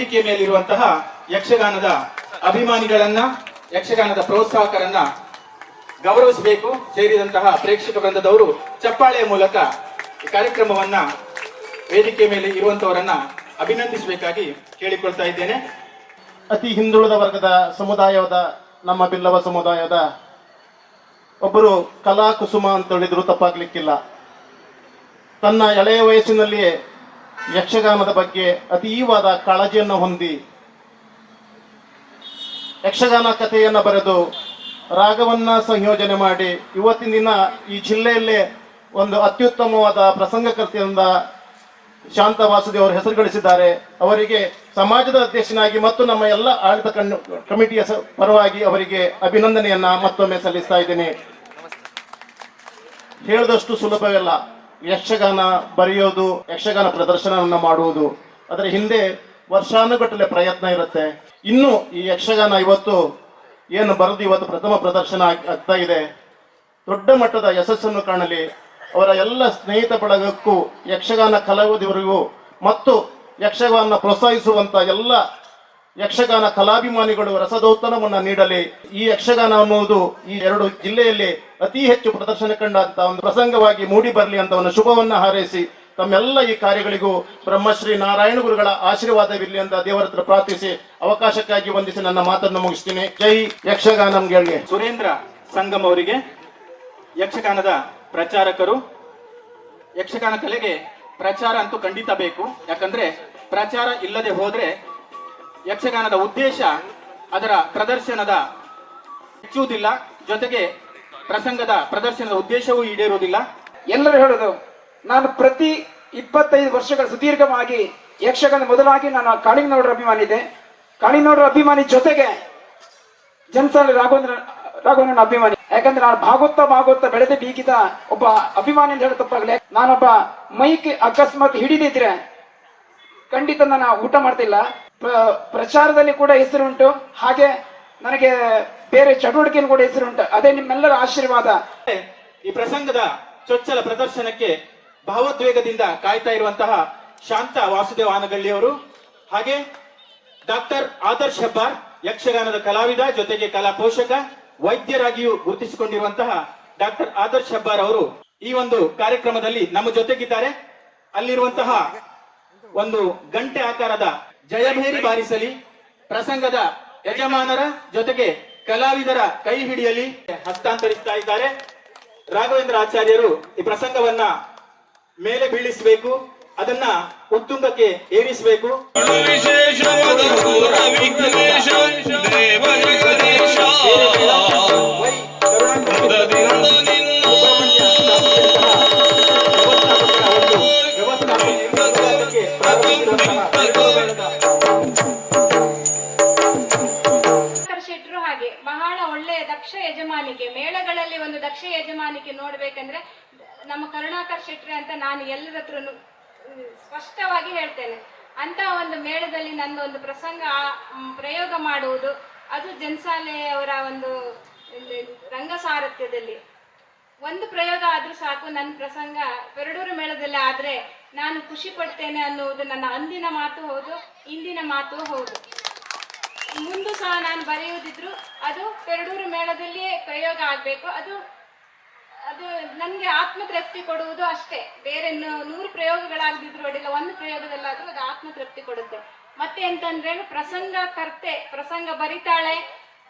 ವೇದಿಕೆ ಮೇಲಿರುವಂತಹ ಯಕ್ಷಗಾನದ ಅಭಿಮಾನಿಗಳನ್ನ, ಯಕ್ಷಗಾನದ ಪ್ರೋತ್ಸಾಹಕರನ್ನ ಗೌರವಿಸಬೇಕು. ಸೇರಿದಂತಹ ಪ್ರೇಕ್ಷಕ ವೃಂದದವರು ಚಪ್ಪಾಳೆಯ ಮೂಲಕ ಈ ಕಾರ್ಯಕ್ರಮವನ್ನ ವೇದಿಕೆ ಮೇಲೆ ಇರುವಂತವರನ್ನ ಅಭಿನಂದಿಸಬೇಕಾಗಿ ಕೇಳಿಕೊಳ್ತಾ ಇದ್ದೇನೆ. ಅತಿ ಹಿಂದುಳಿದ ವರ್ಗದ ಸಮುದಾಯದ ನಮ್ಮ ಬಿಲ್ಲವ ಸಮುದಾಯದ ಒಬ್ಬರು ಕಲಾ ಕುಸುಮ ಅಂತ ಹೇಳಿದ್ರು ತಪ್ಪಾಗ್ಲಿಕ್ಕಿಲ್ಲ. ತನ್ನ ಎಳೆಯ ವಯಸ್ಸಿನಲ್ಲಿಯೇ ಯಕ್ಷಗಾನದ ಬಗ್ಗೆ ಅತೀವಾದ ಕಾಳಜಿಯನ್ನು ಹೊಂದಿ ಯಕ್ಷಗಾನ ಕಥೆಯನ್ನು ಬರೆದು ರಾಗವನ್ನ ಸಂಯೋಜನೆ ಮಾಡಿ ಇವತ್ತಿನ ದಿನ ಈ ಜಿಲ್ಲೆಯಲ್ಲೇ ಒಂದು ಅತ್ಯುತ್ತಮವಾದ ಪ್ರಸಂಗಕರ್ತೆಯಿಂದ ಶಾಂತ ವಾಸುದೇವ್ ಅವರು ಹೆಸರು ಗಳಿಸಿದ್ದಾರೆ. ಅವರಿಗೆ ಸಮಾಜದ ಅಧ್ಯಕ್ಷನಾಗಿ ಮತ್ತು ನಮ್ಮ ಎಲ್ಲ ಆಡಳಿತ ಕಮಿಟಿಯ ಪರವಾಗಿ ಅವರಿಗೆ ಅಭಿನಂದನೆಯನ್ನ ಮತ್ತೊಮ್ಮೆ ಸಲ್ಲಿಸ್ತಾ ಇದ್ದೇನೆ. ಹೇಳಿದಷ್ಟು ಸುಲಭವಿಲ್ಲ ಯಕ್ಷಗಾನ ಬರೆಯೋದು, ಯಕ್ಷಗಾನ ಪ್ರದರ್ಶನವನ್ನು ಮಾಡುವುದು. ಅದರ ಹಿಂದೆ ವರ್ಷಾನುಗಟ್ಟಲೆ ಪ್ರಯತ್ನ ಇರುತ್ತೆ. ಇನ್ನು ಈ ಯಕ್ಷಗಾನ ಇವತ್ತು ಏನು ಬರೆದು ಇವತ್ತು ಪ್ರಥಮ ಪ್ರದರ್ಶನ ಆಗ್ತಾ ಇದೆ, ದೊಡ್ಡ ಮಟ್ಟದ ಯಶಸ್ಸನ್ನು ಕಾಣಲಿ. ಅವರ ಎಲ್ಲ ಸ್ನೇಹಿತ ಬಳಗಕ್ಕೂ, ಯಕ್ಷಗಾನ ಕಲಾವಿದರಿಗೂ ಮತ್ತು ಯಕ್ಷಗಾನ ಪ್ರೋತ್ಸಾಹಿಸುವಂತ ಎಲ್ಲ ಯಕ್ಷಗಾನ ಕಲಾಭಿಮಾನಿಗಳು ರಸದೌತಣವನ್ನು ನೀಡಲಿ. ಈ ಯಕ್ಷಗಾನ ಅನ್ನುವುದು ಈ 2 ಜಿಲ್ಲೆಯಲ್ಲಿ ಅತಿ ಹೆಚ್ಚು ಪ್ರದರ್ಶನ ಕಂಡಂತ ಒಂದು ಪ್ರಸಂಗವಾಗಿ ಮೂಡಿ ಬರಲಿ ಅಂತ ಒಂದು ಶುಭವನ್ನ ಹಾರೈಸಿ ತಮ್ಮೆಲ್ಲ ಈ ಕಾರ್ಯಗಳಿಗೂ ಬ್ರಹ್ಮಶ್ರೀ ನಾರಾಯಣ ಗುರುಗಳ ಆಶೀರ್ವಾದವಿರಲಿ ಅಂತ ದೇವರ ಹತ್ರ ಪ್ರಾರ್ಥಿಸಿ ಅವಕಾಶಕ್ಕಾಗಿ ವಂದಿಸಿ ನನ್ನ ಮಾತನ್ನು ಮುಗಿಸ್ತೀನಿ. ಜೈ ಯಕ್ಷಗಾನಂ ಗೆಳ್ಗೆ. ಸುರೇಂದ್ರ ಸಂಗಮ್ ಅವರಿಗೆ ಯಕ್ಷಗಾನದ ಪ್ರಚಾರಕರು. ಯಕ್ಷಗಾನ ಕಲೆಗೆ ಪ್ರಚಾರ ಅಂತೂ ಖಂಡಿತ ಬೇಕು. ಯಾಕಂದ್ರೆ ಪ್ರಚಾರ ಇಲ್ಲದೆ ಹೋದ್ರೆ ಯಕ್ಷಗಾನದ ಉದ್ದೇಶ ಅದರ ಪ್ರದರ್ಶನದ ಹೆಚ್ಚುವುದಿಲ್ಲ, ಜೊತೆಗೆ ಪ್ರಸಂಗದ ಪ್ರದರ್ಶನದ ಉದ್ದೇಶವೂ ಈಡೇರುವುದಿಲ್ಲ. ಎಲ್ಲರೂ ಹೇಳೋದು, ನಾನು ಪ್ರತಿ 25 ವರ್ಷಗಳ ಸುದೀರ್ಘವಾಗಿ ಯಕ್ಷಗಾನ ಮೊದಲಾಗಿ ನಾನು ಕಾಳಿಂಗನವರ ಅಭಿಮಾನಿ ಇದೆ. ಕಾಳಿಂಗನವರ ಅಭಿಮಾನಿ ಜೊತೆಗೆ ಜನಸಾಲಿ ರಾಘವನ ಅಭಿಮಾನಿ. ಯಾಕಂದ್ರೆ ನಾನು ಭಾಗವತ ಬೆಳೆದು ಬೀಗಿದ ಒಬ್ಬ ಅಭಿಮಾನಿ ಅಂತ ಹೇಳಿ ತಪ್ಪಾಗಲಿ. ನಾನೊಬ್ಬ ಮೈಕ್ ಅಕಸ್ಮಾತ್ ಹಿಡಿದಿದ್ರೆ ಖಂಡಿತ ನಾನು ಊಟ ಮಾಡ್ತಿಲ್ಲ. ಪ್ರಚಾರದಲ್ಲಿ ಕೂಡ ಹೆಸರುಂಟು, ಹಾಗೆ ನನಗೆ ಬೇರೆ ಚಟುವಟಿಕೆಯಲ್ಲಿ ಕೂಡ ಹೆಸರುಂಟು. ಅದೇ ನಿಮ್ಮೆಲ್ಲರ ಆಶೀರ್ವಾದ. ಈ ಪ್ರಸಂಗದ ಚೊಚ್ಚಲ ಪ್ರದರ್ಶನಕ್ಕೆ ಭಾವೋದ್ವೇಗದಿಂದ ಕಾಯ್ತಾ ಇರುವಂತಹ ಶಾಂತ ವಾಸುದೇವ ಆನಗಳ್ಳಿಯವರು, ಹಾಗೆ ಡಾಕ್ಟರ್ ಆದರ್ಶ್ ಹೆಬ್ಬಾರ್, ಯಕ್ಷಗಾನದ ಕಲಾವಿದ ಜೊತೆಗೆ ಕಲಾ ಪೋಷಕ, ವೈದ್ಯರಾಗಿಯೂ ಗುರುತಿಸಿಕೊಂಡಿರುವಂತಹ ಡಾಕ್ಟರ್ ಆದರ್ಶ್ ಹೆಬ್ಬಾರ್ ಅವರು ಈ ಒಂದು ಕಾರ್ಯಕ್ರಮದಲ್ಲಿ ನಮ್ಮ ಜೊತೆಗಿದ್ದಾರೆ. ಅಲ್ಲಿರುವಂತಹ ಒಂದು ಗಂಟೆ ಆಕಾರದ ಜಯಭೇರಿ ಬಾರಿಸಲಿ, ಪ್ರಸಂಗದ ಯಜಮಾನರ ಜೊತೆಗೆ ಕಲಾವಿದರ ಕೈ ಹಿಡಿಯಲಿ ಹಸ್ತಾಂತರಿಸ್ತಾ ಇದ್ದಾರೆ. ರಾಘವೇಂದ್ರ ಆಚಾರ್ಯರು ಈ ಪ್ರಸಂಗವನ್ನ ಮೇಲೆ ಬೀಳಿಸಬೇಕು, ಅದನ್ನ ಉತ್ತುಂಗಕ್ಕೆ ಏರಿಸಬೇಕು. ಶೆಟ್ರು ಹಾಗೆ ಬಹಳ ಒಳ್ಳೆಯ ದಕ್ಷ ಯಜಮಾನಿಕೆ, ಮೇಳಗಳಲ್ಲಿ ಒಂದು ದಕ್ಷ ಯಜಮಾನಿಕೆ ನೋಡ್ಬೇಕಂದ್ರೆ ನಮ್ಮ ಕರುಣಾಕರ್ ಶೆಟ್ರಿ ಅಂತ ನಾನು ಎಲ್ಲರ ಹತ್ರನು ಸ್ಪಷ್ಟವಾಗಿ ಹೇಳ್ತೇನೆ. ಅಂತ ಒಂದು ಮೇಳದಲ್ಲಿ ನನ್ನ ಒಂದು ಪ್ರಸಂಗ ಪ್ರಯೋಗ ಮಾಡುವುದು, ಅದು ಜನಸಾಲೆಯವರ ಒಂದು ರಂಗ ಸಾರಥ್ಯದಲ್ಲಿ ಒಂದು ಪ್ರಯೋಗ ಆದ್ರೂ ಸಾಕು. ನನ್ನ ಪ್ರಸಂಗ ಪೆರಡೂರು ಮೇಳದಲ್ಲಿ ಆದ್ರೆ ನಾನು ಖುಷಿ ಪಡ್ತೇನೆ ಅನ್ನುವುದು ನನ್ನ ಅಂದಿನ ಮಾತು ಹೌದು, ಇಂದಿನ ಮಾತು ಹೌದು. ಮುಂದೂ ಸಹ ನಾನು ಬರೆಯುವುದಿದ್ರು ಅದು ಪೆರಡೂರು ಮೇಳದಲ್ಲಿಯೇ ಪ್ರಯೋಗ ಆಗಬೇಕು. ಅದು ನನಗೆ ಆತ್ಮತೃಪ್ತಿ ಕೊಡುವುದು ಅಷ್ಟೇ. ಬೇರೆ 100 ಪ್ರಯೋಗಗಳಾಗದಿದ್ರು ಅಡ್ಡಿಲ್ಲ, ಒಂದು ಪ್ರಯೋಗದಲ್ಲಾದ್ರೂ ಅದು ಆತ್ಮತೃಪ್ತಿ ಕೊಡುತ್ತೆ. ಮತ್ತೆ ಎಂತಂದ್ರೆ ಪ್ರಸಂಗಕರ್ತೆ ಪ್ರಸಂಗ ಬರಿತಾಳೆ,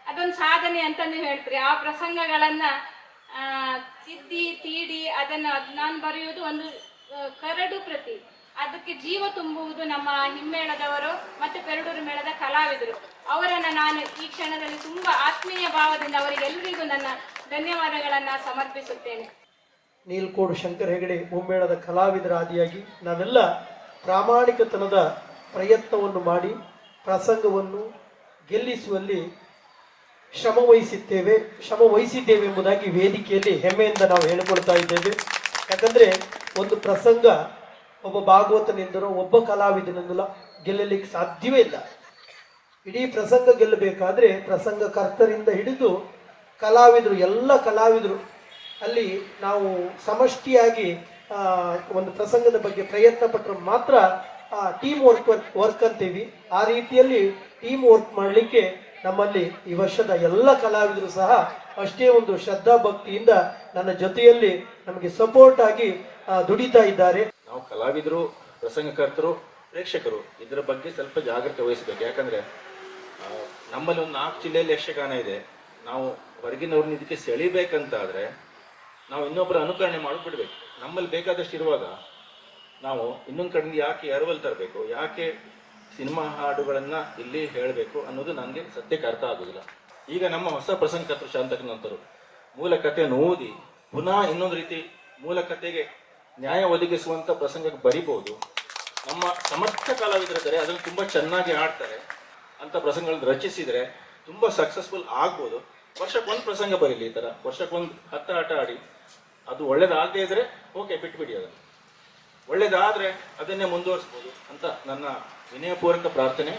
ಅದೊಂದು ಸಾಧನೆ ಅಂತಂದು ಹೇಳ್ತೀರಿ. ಆ ಪ್ರಸಂಗಗಳನ್ನ ತಿದ್ದಿ ತೀಡಿ ಅದನ್ನ ನಾನು ಬರೆಯುವುದು ಒಂದು ಕರಡು ಪ್ರತಿ, ಅದಕ್ಕೆ ಜೀವ ತುಂಬುವುದು ನಮ್ಮ ಹಿಮ್ಮೇಳದವರು ಮತ್ತು ಪೆರಡೂರು ಮೇಳದ ಕಲಾವಿದರು. ಅವರನ್ನ ನಾನು ಈ ಕ್ಷಣದಲ್ಲಿ ತುಂಬಾ ಆತ್ಮೀಯ ಭಾವದಿಂದ ಅವರಿಗೆಲ್ಲರಿಗೂ ನನ್ನ ಧನ್ಯವಾದಗಳನ್ನ ಸಮರ್ಪಿಸುತ್ತೇನೆ. ನೀಲ್ಕೋಡು ಶಂಕರ್ ಹೆಗಡೆ ಮುಮ್ಮೇಳದ ಕಲಾವಿದರ ಆದಿಯಾಗಿ ನಾವೆಲ್ಲ ಪ್ರಾಮಾಣಿಕತನದ ಪ್ರಯತ್ನವನ್ನು ಮಾಡಿ ಪ್ರಸಂಗವನ್ನು ಗೆಲ್ಲಿಸುವಲ್ಲಿ ಶ್ರಮ ವಹಿಸಿದ್ದೇವೆ ಎಂಬುದಾಗಿ ವೇದಿಕೆಯಲ್ಲಿ ಹೆಮ್ಮೆಯಿಂದ ನಾವು ಹೇಳಿಕೊಳ್ತಾ ಇದ್ದೇವೆ. ಯಾಕಂದರೆ ಒಂದು ಪ್ರಸಂಗ ಒಬ್ಬ ಭಾಗವತನಿಂದಲೋ ಒಬ್ಬ ಕಲಾವಿದನಿಂದಲೋ ಗೆಲ್ಲಲಿಕ್ಕೆ ಸಾಧ್ಯವೇ ಇಲ್ಲ. ಇಡೀ ಪ್ರಸಂಗ ಗೆಲ್ಲಬೇಕಾದ್ರೆ ಪ್ರಸಂಗಕರ್ತರಿಂದ ಹಿಡಿದು ಕಲಾವಿದರು, ಎಲ್ಲ ಕಲಾವಿದರು ಅಲ್ಲಿ ನಾವು ಸಮಷ್ಟಿಯಾಗಿ ಒಂದು ಪ್ರಸಂಗದ ಬಗ್ಗೆ ಪ್ರಯತ್ನ ಪಟ್ಟರೆ ಮಾತ್ರ ಟೀಮ್ ವರ್ಕ್ ಅಂತೀವಿ. ಆ ರೀತಿಯಲ್ಲಿ ಟೀಮ್ ವರ್ಕ್ ಮಾಡಲಿಕ್ಕೆ ನಮ್ಮಲ್ಲಿ ಈ ವರ್ಷದ ಎಲ್ಲ ಕಲಾವಿದರು ಸಹ ಅಷ್ಟೇ ಒಂದು ಶ್ರದ್ಧಾ ಭಕ್ತಿಯಿಂದ ನನ್ನ ಜೊತೆಯಲ್ಲಿ ನಮಗೆ ಸಪೋರ್ಟ್ ಆಗಿ ದುಡಿತಾ ಇದ್ದಾರೆ. ನಾವು ಕಲಾವಿದರು, ಪ್ರಸಂಗಕರ್ತರು, ಪ್ರೇಕ್ಷಕರು ಇದರ ಬಗ್ಗೆ ಸ್ವಲ್ಪ ಜಾಗ್ರತೆ ವಹಿಸಬೇಕು. ಯಾಕಂದ್ರೆ ನಮ್ಮಲ್ಲಿ ಒಂದು 4 ಜಿಲ್ಲೆಯಲ್ಲಿ ಯಕ್ಷಗಾನ ಇದೆ. ನಾವು ಹೊರಗಿನವ್ರನ್ನ ಇದಕ್ಕೆ ಸೆಳಿಬೇಕಂತಾದ್ರೆ ನಾವು ಇನ್ನೊಬ್ಬರ ಅನುಕರಣೆ ಮಾಡಿಬಿಡ್ಬೇಕು. ನಮ್ಮಲ್ಲಿ ಬೇಕಾದಷ್ಟು ಇರುವಾಗ ನಾವು ಇನ್ನೊಂದು ಕಡೆಯಿಂದ ಯಾಕೆ ಎರವಲ್ ತರಬೇಕು, ಯಾಕೆ ಸಿನಿಮಾ ಹಾಡುಗಳನ್ನು ಇಲ್ಲಿ ಹೇಳಬೇಕು ಅನ್ನೋದು ನನಗೆ ಸತ್ಯಕ್ಕೆ ಅರ್ಥ ಆಗೋದಿಲ್ಲ. ಈಗ ನಮ್ಮ ಹೊಸ ಪ್ರಸಂಗಕರ್ತರು ಶಾಂತಕನಂತರು ಮೂಲ ಕಥೆಯನ್ನು ಓದಿ ಪುನಃ ಇನ್ನೊಂದು ರೀತಿ ಮೂಲ ಕಥೆಗೆ ನ್ಯಾಯ ಒದಗಿಸುವಂಥ ಪ್ರಸಂಗಕ್ಕೆ ಬರಿಬೋದು. ನಮ್ಮ ಸಮರ್ಥ ಕಲಾವಿದರಿದ್ದಾರೆ, ಅದನ್ನು ತುಂಬ ಚೆನ್ನಾಗಿ ಆಡ್ತಾರೆ ಅಂತ ಪ್ರಸಂಗಗಳನ್ನು ರಚಿಸಿದರೆ ತುಂಬ ಸಕ್ಸಸ್ಫುಲ್ ಆಗ್ಬೋದು. ವರ್ಷಕ್ಕೊಂದು ಪ್ರಸಂಗ ಬರೀಲಿ, ಈ ಥರ ವರ್ಷಕ್ಕೊಂದು 10 ಆಟ ಆಡಿ. ಅದು ಒಳ್ಳೇದಾಗದೇ ಇದ್ರೆ ಓಕೆ, ಬಿಟ್ಬಿಡಿ. ಅದನ್ನು ಒಳ್ಳೇದಾದರೆ ಅದನ್ನೇ ಮುಂದುವರಿಸ್ಬೋದು ಅಂತ ನನ್ನ ವಿನಯಪೂರ್ವಕ ಪ್ರಾರ್ಥನೆ.